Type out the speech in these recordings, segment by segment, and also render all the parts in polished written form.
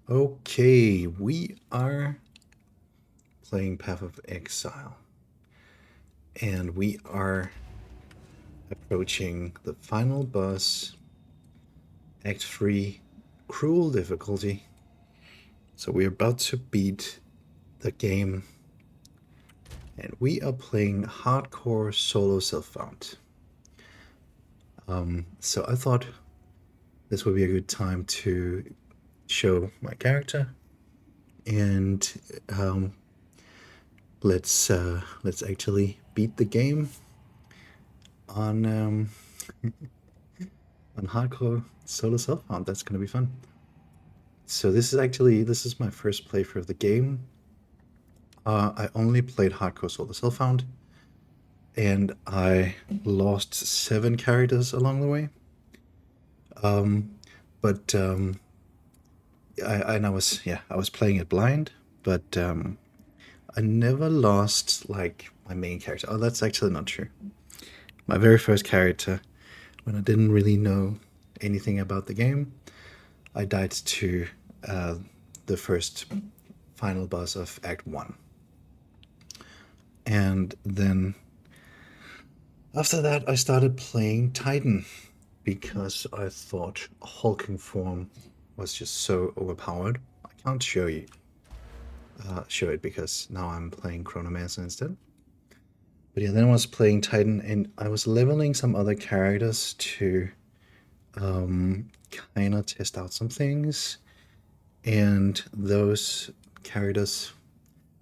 Okay, we are playing Path of Exile, and we are approaching the final boss, Act 3, Cruel difficulty. So we're about to beat the game, and we are playing Hardcore Solo Self-Found. So I thought this would be a good time to show my character, and let's actually beat the game on on Hardcore Solo Self-Found. That's gonna be fun. So this is my first playthrough of the game. I only played Hardcore Solo Self-Found, and I lost 7 characters along the way. But I was playing it blind, but I never lost like my main character. Oh, that's actually not true. My very first character, when I didn't really know anything about the game, I died to the first final boss of Act 1. And then after that, I started playing Titan because I thought hulking form was just so overpowered. I can't show it because now I'm playing Chronomancer instead. But yeah, then I was playing Titan, and I was leveling some other characters to kind of test out some things. And those characters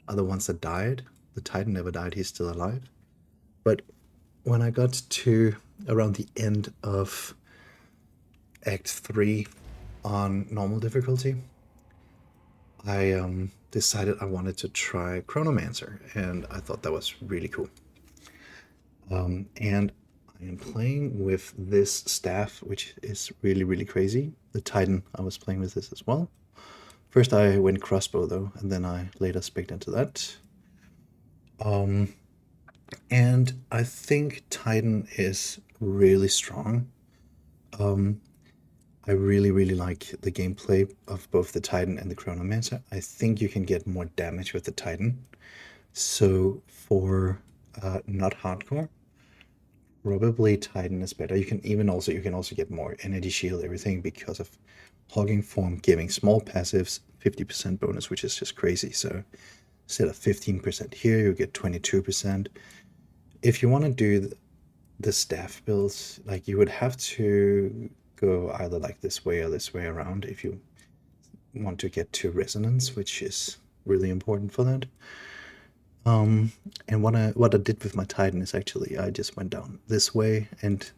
are the ones that died. The Titan never died, he's still alive. But when I got to around the end of Act 3 on normal difficulty, I decided I wanted to try Chronomancer, and I thought that was really cool. And I am playing with this staff, which is really, really crazy. The Titan, I was playing with this as well. First I went crossbow though, and then I later spec'd into that. And I think Titan is really strong. I really, really like the gameplay of both the Titan and the Chronomancer. I think you can get more damage with the Titan. So for not hardcore, probably Titan is better. You can also get more energy shield, everything, because of hogging form giving small passives 50% bonus, which is just crazy. So instead of 15% here, you get 22%. If you want to do the staff builds, like, you would have to go either like this way or this way around if you want to get to resonance, which is really important for that. And what I did with my Titan is actually I just went down this way, and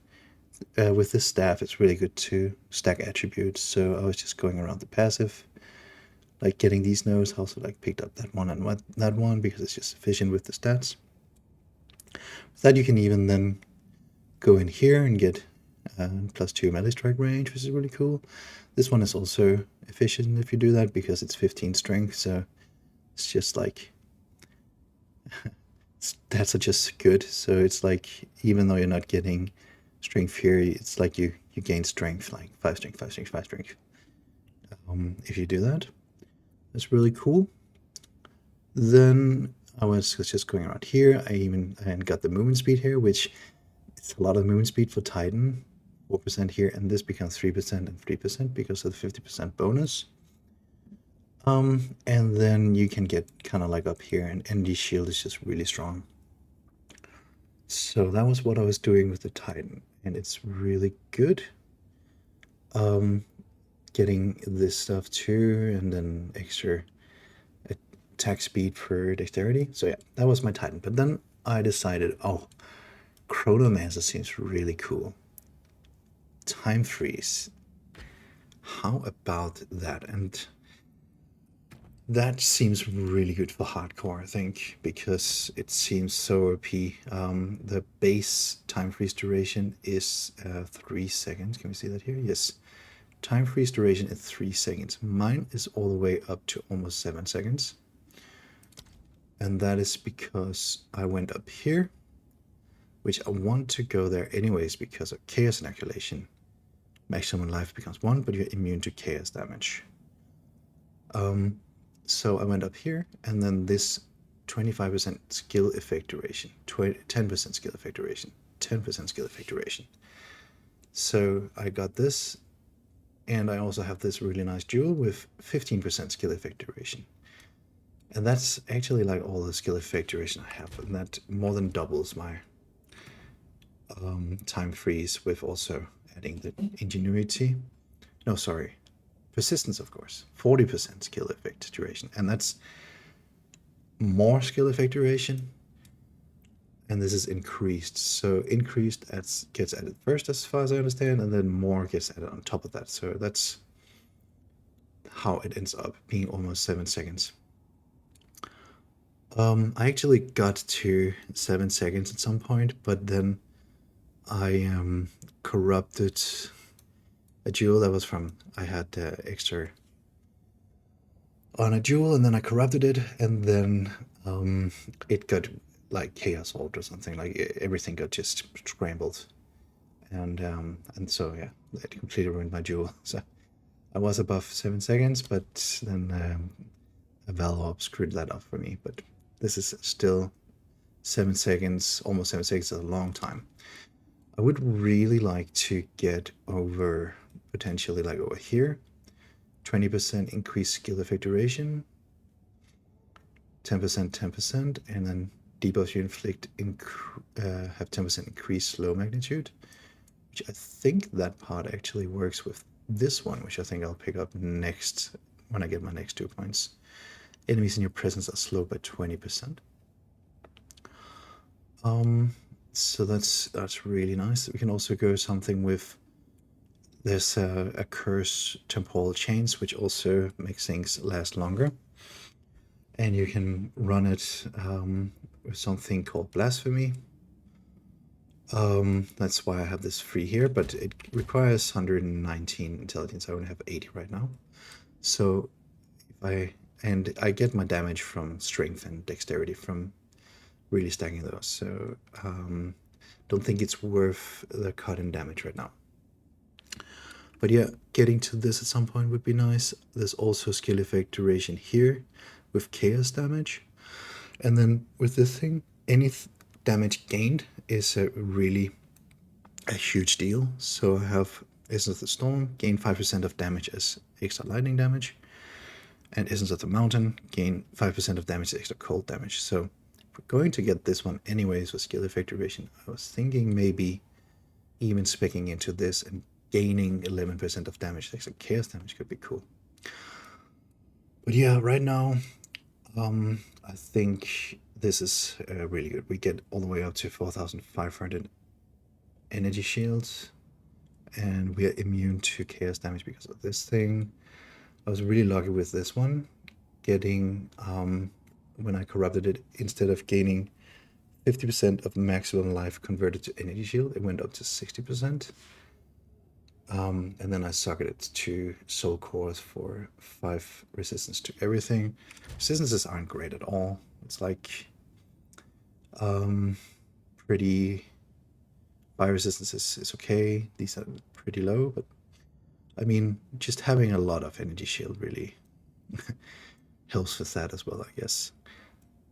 with this staff it's really good to stack attributes. So I was just going around the passive, like getting these nodes. I also like picked up that one and that one because it's just efficient with the stats. With that you can even then go in here and get +2 melee strike range, which is really cool. This one is also efficient if you do that because it's 15 strength, so it's just like stats are just good. So it's like, even though you're not getting strength here, it's like you gain strength, like 5 strength, 5 strength, 5 strength. If you do that, that's really cool. Then I was just going around here. I got the movement speed here, which it's a lot of movement speed for Titan. 4% here, and this becomes 3% and 3% because of the 50% bonus. And then you can get kind of like up here, and energy shield is just really strong. So that was what I was doing with the Titan, and it's really good. Getting this stuff too, and then extra attack speed for dexterity. So yeah, that was my Titan. But then I decided, oh, Chronomancer seems really cool. Time freeze. How about that? And that seems really good for hardcore, I think, because it seems so OP. The base time freeze duration is 3 seconds. Can we see that here? Yes. Time freeze duration is 3 seconds. Mine is all the way up to almost 7 seconds. And that is because I went up here, which I want to go there anyways because of chaos inoculation. Maximum life becomes 1, but you're immune to chaos damage. So I went up here, and then this 25% skill effect duration, 10% skill effect duration, 10% skill effect duration. So I got this, and I also have this really nice jewel with 15% skill effect duration. And that's actually like all the skill effect duration I have, and that more than doubles my time freeze with also adding the ingenuity. No, sorry, persistence, of course. 40% skill effect duration, and that's more skill effect duration. And this is increased. So increased gets added first, as far as I understand, and then more gets added on top of that. So that's how it ends up being almost 7 seconds. I actually got to 7 seconds at some point, but then I corrupted a jewel that was from, I had extra on a jewel, and then I corrupted it, and then it got like chaos orb or something, like everything got just scrambled, and so yeah, it completely ruined my jewel. So I was above 7 seconds, but then a Val orb screwed that up for me. But this is still 7 seconds, almost 7 seconds is a long time. I would really like to get over, potentially like over here, 20% increased skill effect duration, 10%, 10%, and then debuff you inflict have 10% increased slow magnitude, which I think that part actually works with this one, which I think I'll pick up next when I get my next 2 points. Enemies in your presence are slowed by 20%. So that's really nice. We can also go something with, there's a curse temporal chains, which also makes things last longer. And you can run it with something called blasphemy. That's why I have this free here, but it requires 119 intelligence. I only have 80 right now. So if I get my damage from strength and dexterity from really stacking those. So don't think it's worth the cut in damage right now. But yeah, getting to this at some point would be nice. There's also skill effect duration here with chaos damage. And then with this thing, any damage gained is really a huge deal. So I have Essence of the Storm, gain 5% of damage as extra lightning damage. And Essence of the Mountain, gain 5% of damage as extra cold damage. So if we're going to get this one anyways with skill effect duration, I was thinking maybe even specking into this and gaining 11% of damage, extra chaos damage could be cool. But yeah, right now, I think this is really good. We get all the way up to 4,500 energy shields, and we are immune to chaos damage because of this thing. I was really lucky with this one, getting, when I corrupted it, instead of gaining 50% of maximum life converted to energy shield, it went up to 60%. And then I socketed it to soul cores for 5 resistance to everything. Resistances aren't great at all. It's like pretty, fire resistance is okay. These are pretty low, but I mean, just having a lot of energy shield really helps with that as well, I guess.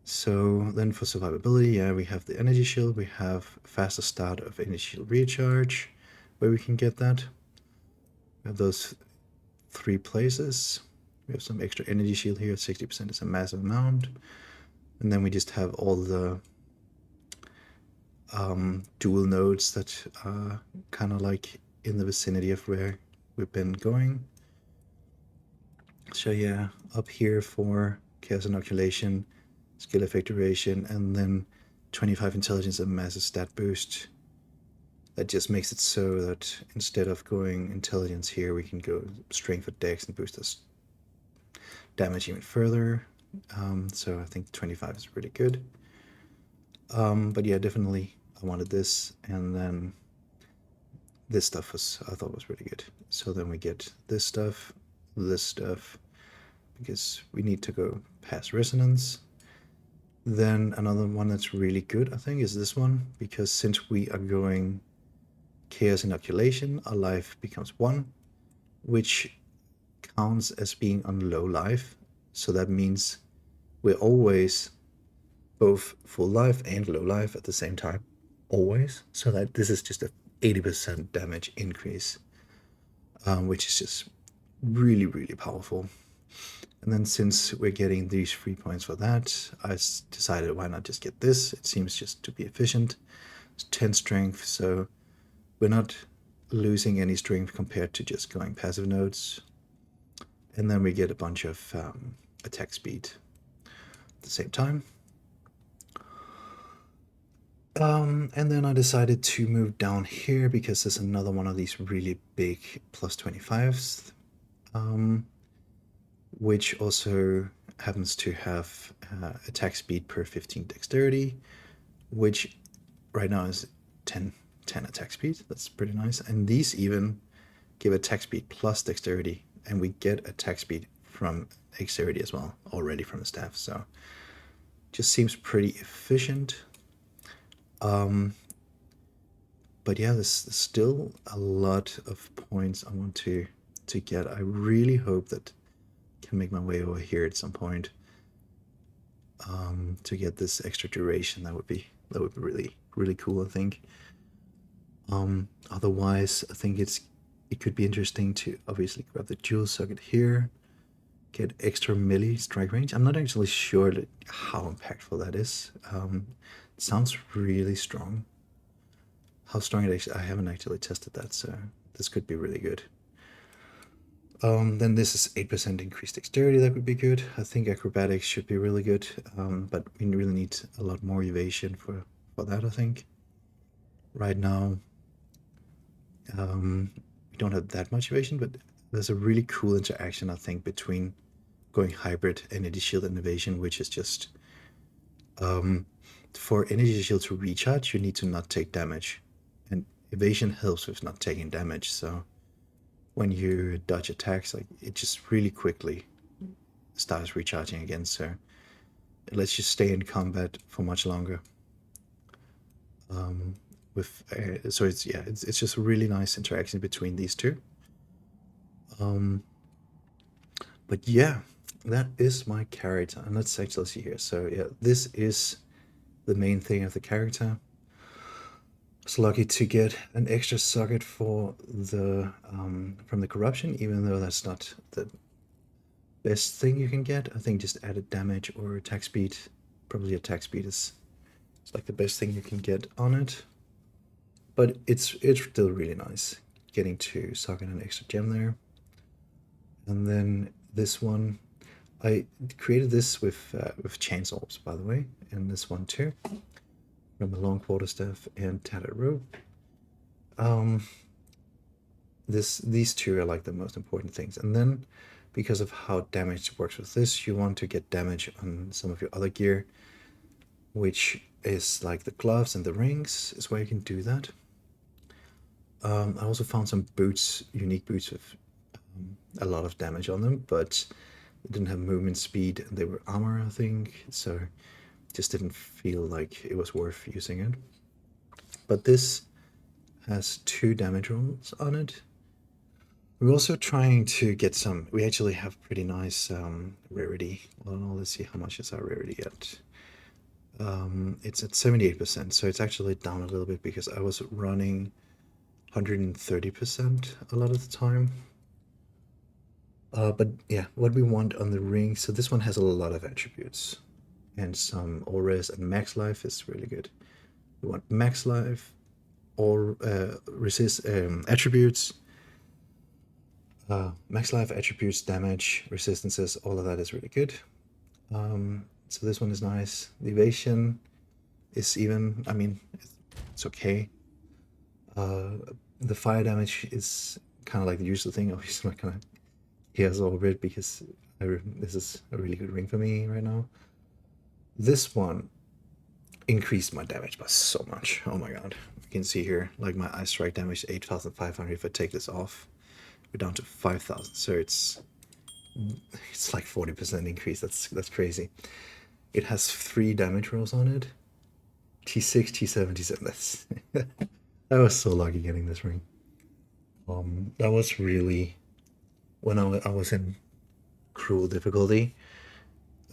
So then for survivability, yeah, we have the energy shield. We have faster start of energy shield recharge, where we can get that. We have those 3 places. We have some extra energy shield here. 60% is a massive amount. And then we just have all the dual nodes that are kind of like in the vicinity of where we've been going. So yeah, up here for chaos inoculation, skill effect duration, and then 25 intelligence and massive stat boost. That just makes it so that instead of going intelligence here, we can go strength with dex and boost us damage even further. So I think 25 is really good. But yeah, definitely I wanted this, and then this stuff I thought was really good. So then we get this stuff, because we need to go past resonance. Then another one that's really good, I think, is this one, because since we are going chaos inoculation, our life becomes 1, which counts as being on low life. So that means we're always both full life and low life at the same time. Always. So that this is just a 80% damage increase, which is just really, really powerful. And then since we're getting these 3 points for that, I decided why not just get this? It seems just to be efficient. It's 10 strength, so we're not losing any strength compared to just going passive nodes. And then we get a bunch of attack speed at the same time. And then I decided to move down here because there's another one of these really big plus 25s, which also happens to have attack speed per 15 dexterity, which right now is 10 attack speed. That's pretty nice. And these even give attack speed plus dexterity, and we get attack speed from dexterity as well already from the staff. So just seems pretty efficient. But yeah, there's still a lot of points I want to get. I really hope that I can make my way over here at some point to get this extra duration. That would be really, really cool, I think. Otherwise, I think it could be interesting to obviously grab the dual socket here, get extra melee strike range. I'm not actually sure how impactful that is. It sounds really strong. How strong it actually, I haven't actually tested that, so this could be really good. Then this is 8% increased dexterity, that would be good. I think acrobatics should be really good, but we really need a lot more evasion for that, I think. Right now, we don't have that much evasion, but there's a really cool interaction, I think, between going hybrid, energy shield, and evasion, which is just for energy shield to recharge, you need to not take damage, and evasion helps with not taking damage. So when you dodge attacks, like it just really quickly starts recharging again. So it lets you stay in combat for much longer. So it's just a really nice interaction between these two. But yeah, that is my character, and let's actually see here. So yeah, this is the main thing of the character. I was lucky to get an extra socket for the from the corruption, even though that's not the best thing you can get. I think just added damage or attack speed. Probably attack speed is like the best thing you can get on it. But it's still really nice getting to socket an extra gem there. And then this one, I created this with chance orbs, by the way, and this one too, from the long quarterstaff and tattered rope. These two are like the most important things. And then because of how damage works with this, you want to get damage on some of your other gear, which is like the gloves and the rings is where you can do that. I also found some boots, unique boots with a lot of damage on them, but they didn't have movement speed and they were armor, I think, so just didn't feel like it was worth using it. But this has 2 damage rolls on it. We're also trying to get some, we actually have pretty nice rarity. Well, let's see how much is our rarity at. It's at 78%, so it's actually down a little bit because I was running 130% a lot of the time. But yeah, what we want on the ring, so this one has a lot of attributes and some auras, and max life is really good. We want max life or resist attributes, max life, attributes, damage, resistances, all of that is really good. So this one is nice. The evasion is even, I mean, it's okay. The fire damage is kind of like the usual thing. Obviously, I'm not gonna heals all of it because this is a really good ring for me right now. This one increased my damage by so much. Oh my god. You can see here, like my ice strike damage 8,500. If I take this off, we're down to 5,000. So it's like 40% increase. That's crazy. It has 3 damage rolls on it. T6, T7, T7. That's I was so lucky getting this ring. That was really when I was in cruel difficulty,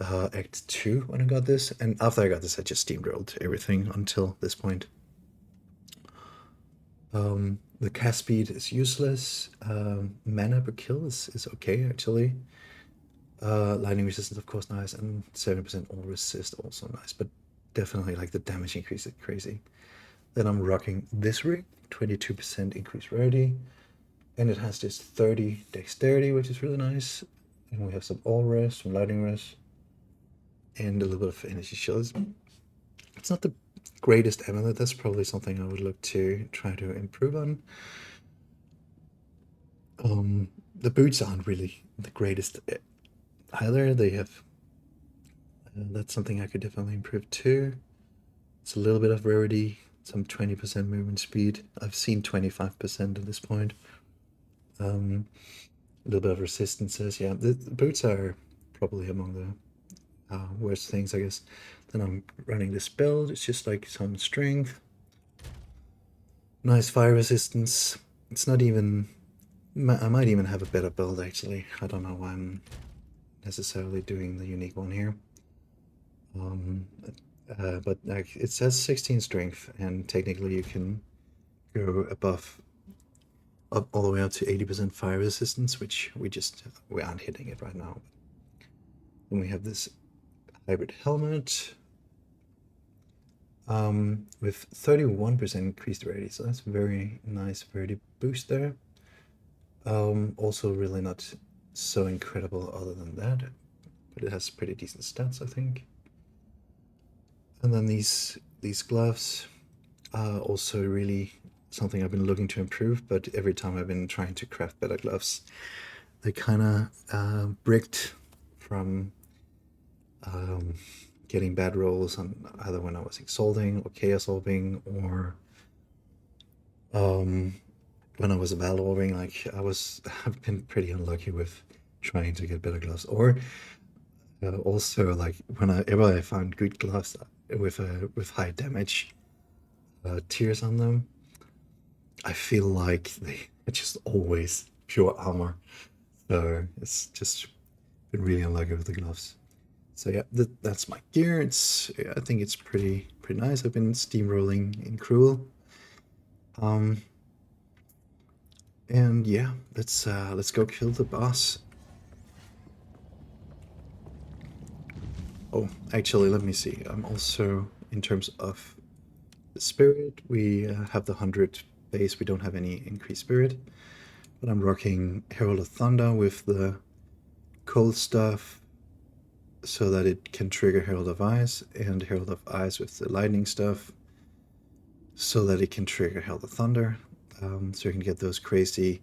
Act 2 when I got this, and after I got this I just steamrolled everything until this point. The cast speed is useless. Mana per kill is okay actually. Lightning resistance of course nice, and 70% all resist also nice, but definitely like the damage increase is crazy. Then I'm rocking this rig, 22% increased rarity, and it has this 30 dexterity, which is really nice. And we have some all res, some lightning res, and a little bit of energy shields. It's not the greatest amulet. That's probably something I would look to try to improve on. The boots aren't really the greatest either. They have that's something I could definitely improve too. It's a little bit of rarity, some 20% movement speed. I've seen 25% at this point. A little bit of resistances. Yeah, the boots are probably among the worst things, I guess. Then I'm running this build. It's just like some strength, nice fire resistance. It's not even. I might even have a better build actually. I don't know why I'm necessarily doing the unique one here. But like it says 16 strength, and technically you can go above, up all the way up to 80% fire resistance, which we aren't hitting it right now. Then we have this hybrid helmet with 31% increased rarity, so that's very nice rarity boost there. Also really not so incredible other than that, but it has pretty decent stats, I think. And then these gloves are also really something I've been looking to improve, but every time I've been trying to craft better gloves, they kind of bricked from getting bad rolls on either when I was exalting or chaos orbing, or when I was Val orbing. Like I've been pretty unlucky with trying to get better gloves, or also like whenever I found good gloves with high damage tiers on them, I feel like they're just always pure armor. So it's just been really unlucky with the gloves. So yeah, that's my gear. I think it's pretty nice. I've been steamrolling in Cruel. And yeah, let's go kill the boss. Oh, actually, let me see. I'm also, in terms of the spirit, we have the 100 base. We don't have any increased spirit, but I'm rocking Herald of Thunder with the cold stuff, so that it can trigger Herald of Ice, and Herald of Ice with the lightning stuff, so that it can trigger Herald of Thunder. So you can get those crazy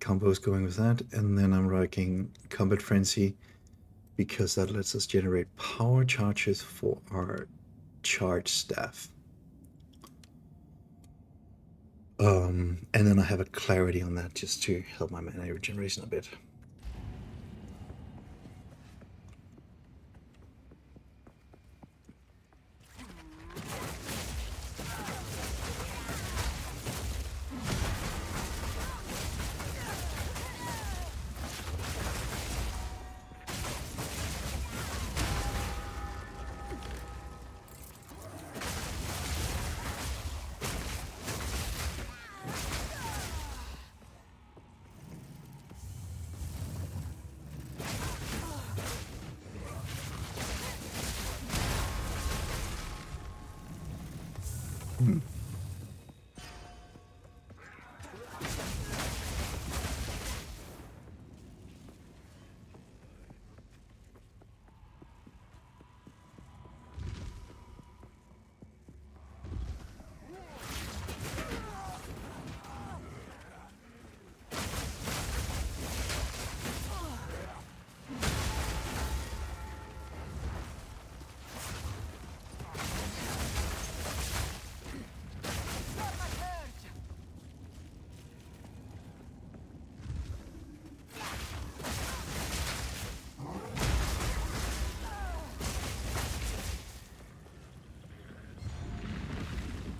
combos going with that. And then I'm rocking Combat Frenzy, because that lets us generate power charges for our charge staff. And then I have a clarity on that just to help my mana regeneration a bit.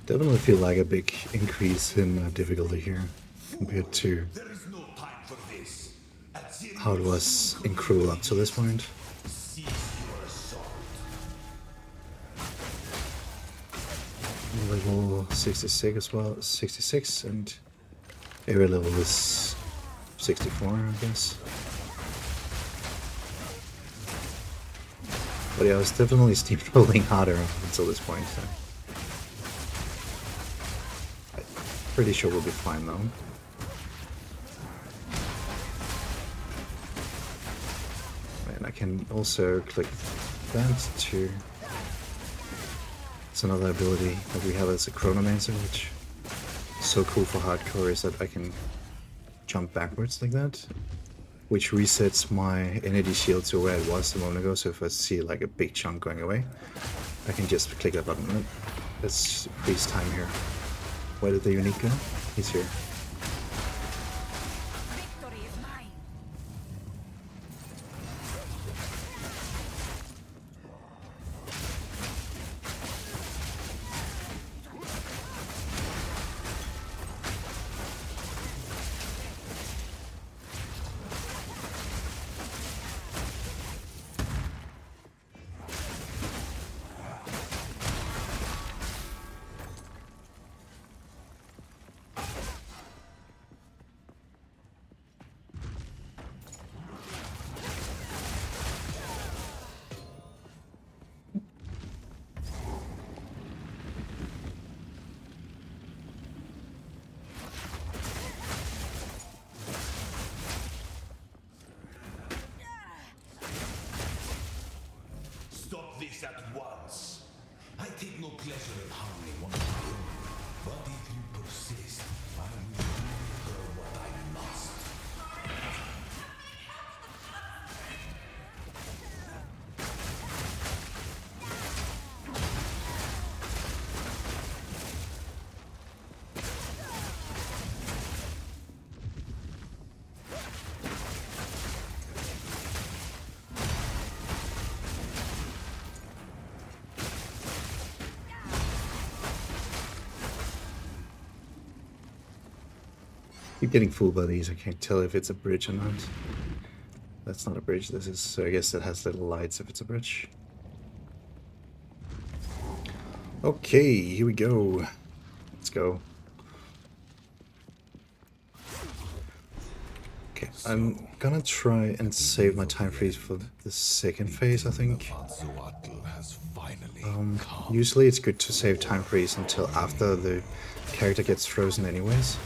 Definitely feel like a big increase in difficulty here compared to how it was in Cruel up to this point. Level 66 as well, 66, and area level is 64, I guess. But yeah, I was definitely steamrolling harder up until this point, so I'm pretty sure we'll be fine though. And I can also click that to... It's another ability that we have as a Chronomancer, which is so cool for hardcore, is that I can jump backwards like that, which resets my energy shield to where it was a moment ago. So if I see like a big chunk going away, I can just click that button. Let's freeze time here. Where did the unique go? He's here. At once. I take no pleasure in harming one of you, but if you persist, I will do what I must. Keep getting fooled by these. I can't tell if it's a bridge or not. That's not a bridge. This is, so I guess it has little lights if it's a bridge. Okay, here we go. Let's go. Okay, I'm gonna try and save my time freeze for the second phase, I think. Usually it's good to save time freeze until after the character gets frozen anyways.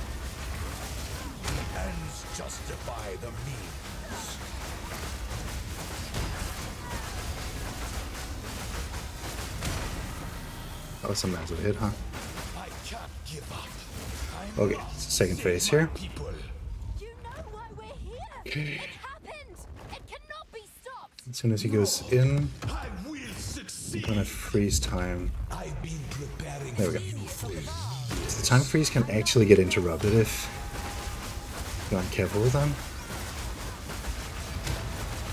Justify the means. That was a massive hit, huh? I can't give up. Okay, second phase here. You know why we're here. Okay. It happened. It cannot be stopped. As soon as he goes in, I will succeed. I'm gonna freeze time. I've been preparing There we go. you for years. So the time freeze can actually get interrupted if you're not careful with them.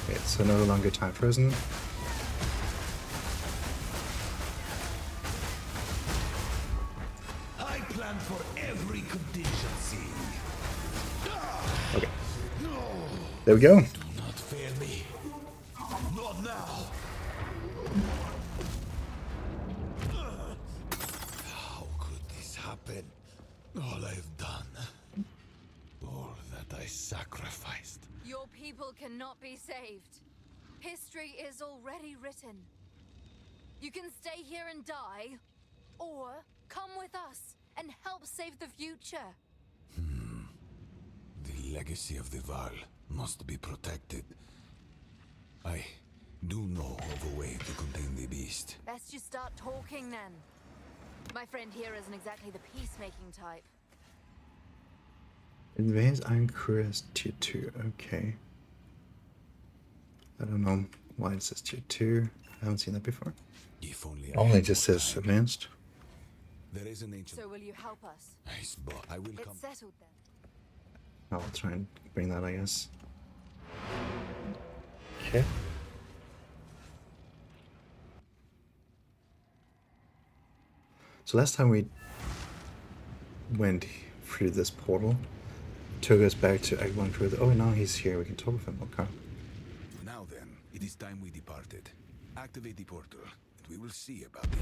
Okay, so no longer time frozen. I plan for every contingency. Okay. There we go. Do not fail me. Not now. How could this happen? All I've done. All that I sacrificed. Your people cannot be saved. History is already written. You can stay here and die, or come with us and help save the future. The legacy of the Val must be protected. I do know of a way to contain the beast. Best you start talking then. My friend here isn't exactly the peacemaking type. Advanced Iron Crest tier 2. Okay. I don't know why it says tier 2. I haven't seen that before. If only Only just says advanced. There is an ancient. So will you help us? I will come. It's settled then. I'll try and bring that, I guess. Okay. So last time we went through this portal, took us back to Act 1 through the... Oh, now he's here. We can talk with him. Okay. Now then, it is time we departed. Activate the portal, and we will see about it.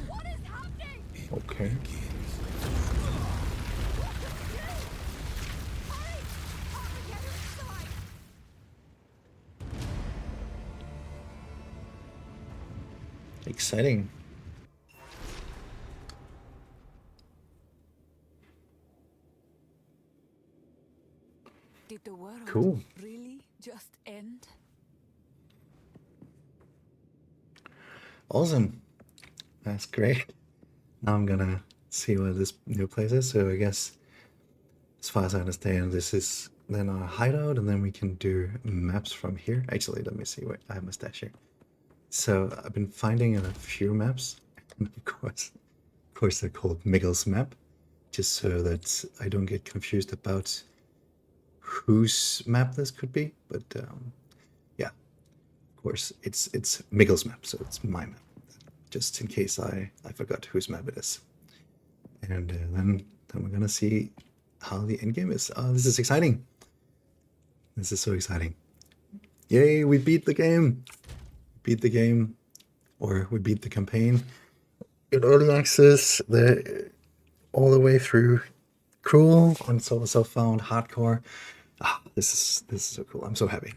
What is happening? Okay. Begins. What did you do? Hurry! Help me get inside! Exciting. Did the world Cool. really just end? Awesome. That's great. Now I'm gonna see what this new place is. So I guess, as far as I understand, this is then our hideout, and then we can do maps from here. Actually, let me see. Wait, I have my stash here. So I've been finding a few maps, and of course, they're called Miguel's map, just so that I don't get confused about whose map this could be. But yeah, of course, it's Miguel's map, so it's my map, just in case I forgot whose map it is. And then we're gonna see how the end game is. Oh, this is exciting! This is so exciting! Yay, we beat the game! Beat the game, or we beat the campaign in early access, all the way through Cruel, Unsolved, Self-Found, Hardcore. Ah, this is so cool. I'm so happy.